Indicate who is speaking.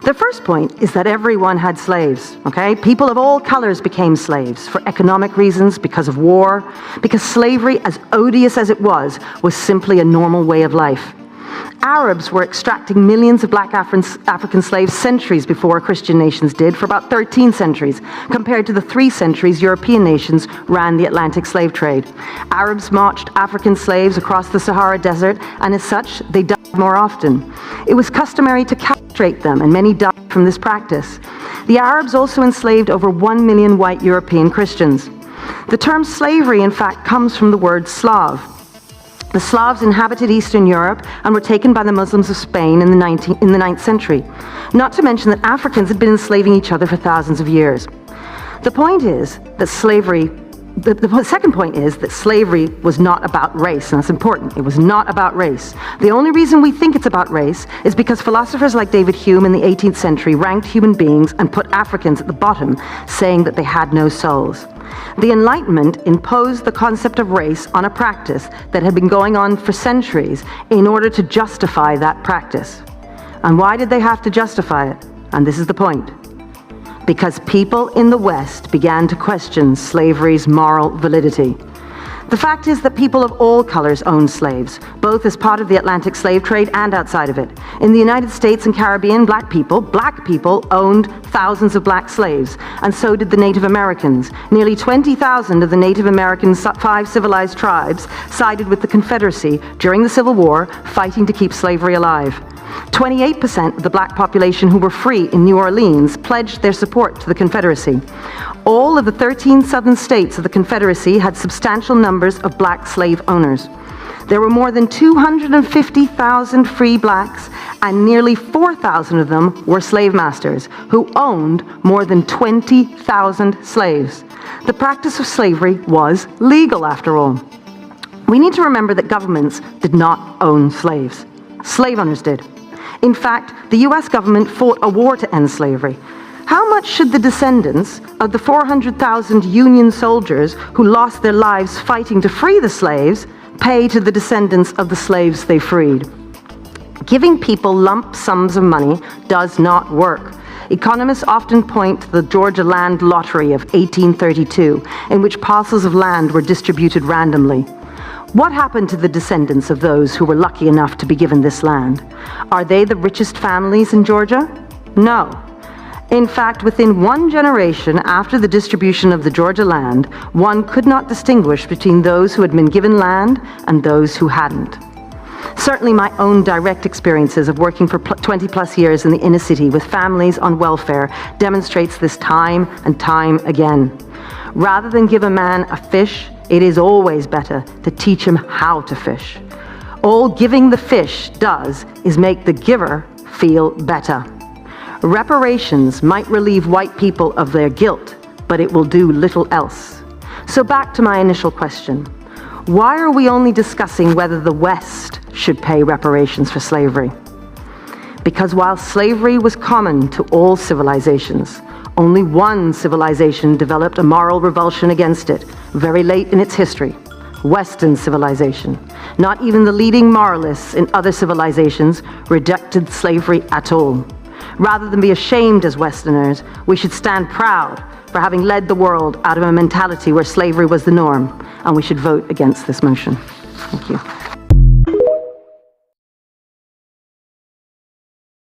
Speaker 1: The first point is that everyone had slaves, okay? People of all colors became slaves for economic reasons, because of war, because slavery, as odious as it was simply a normal way of life. Arabs were extracting millions of black African slaves centuries before Christian nations did, for about 13 centuries, compared to the 3 centuries European nations ran the Atlantic slave trade. Arabs marched African slaves across the Sahara Desert, and as such, they died more often. It was customary to castrate them, and many died from this practice. The Arabs also enslaved over 1 million white European Christians. The term slavery, in fact, comes from the word Slav. The Slavs inhabited Eastern Europe and were taken by the Muslims of Spain in the 9th century. Not to mention that Africans had been enslaving each other for thousands of years. The point is that the second point is that slavery was not about race, and that's important. It was not about race. The only reason we think it's about race is because philosophers like David Hume in the 18th century ranked human beings and put Africans at the bottom, saying that they had no souls. The Enlightenment imposed the concept of race on a practice that had been going on for centuries in order to justify that practice. And why did they have to justify it? And this is the point. Because people in the West began to question slavery's moral validity. The fact is that people of all colors owned slaves, both as part of the Atlantic slave trade and outside of it. In the United States and Caribbean, black people owned thousands of black slaves, and so did the Native Americans. Nearly 20,000 of the Native American 5 civilized tribes sided with the Confederacy during the Civil War, fighting to keep slavery alive. 28% of the black population who were free in New Orleans pledged their support to the Confederacy. All of the 13 southern states of the Confederacy had substantial numbers of black slave owners. There were more than 250,000 free blacks, and nearly 4,000 of them were slave masters who owned more than 20,000 slaves. The practice of slavery was legal, after all. We need to remember that governments did not own slaves. Slave owners did. In fact, the US government fought a war to end slavery. How much should the descendants of the 400,000 Union soldiers who lost their lives fighting to free the slaves pay to the descendants of the slaves they freed? Giving people lump sums of money does not work. Economists often point to the Georgia Land Lottery of 1832, in which parcels of land were distributed randomly. What happened to the descendants of those who were lucky enough to be given this land? Are they the richest families in Georgia? No. In fact, within one generation after the distribution of the Georgia land, one could not distinguish between those who had been given land and those who hadn't. Certainly my own direct experiences of working for 20 plus years in the inner city with families on welfare demonstrates this time and time again. Rather than give a man a fish, it is always better to teach him how to fish. All giving the fish does is make the giver feel better. Reparations might relieve white people of their guilt, but it will do little else. So back to my initial question. Why are we only discussing whether the West should pay reparations for slavery? Because while slavery was common to all civilizations, only one civilization developed a moral revulsion against it very late in its history: Western civilization. Not even the leading moralists in other civilizations rejected slavery at all. Rather than be ashamed as Westerners, we should stand proud for having led the world out of a mentality where slavery was the norm, and we should vote against this motion. Thank you.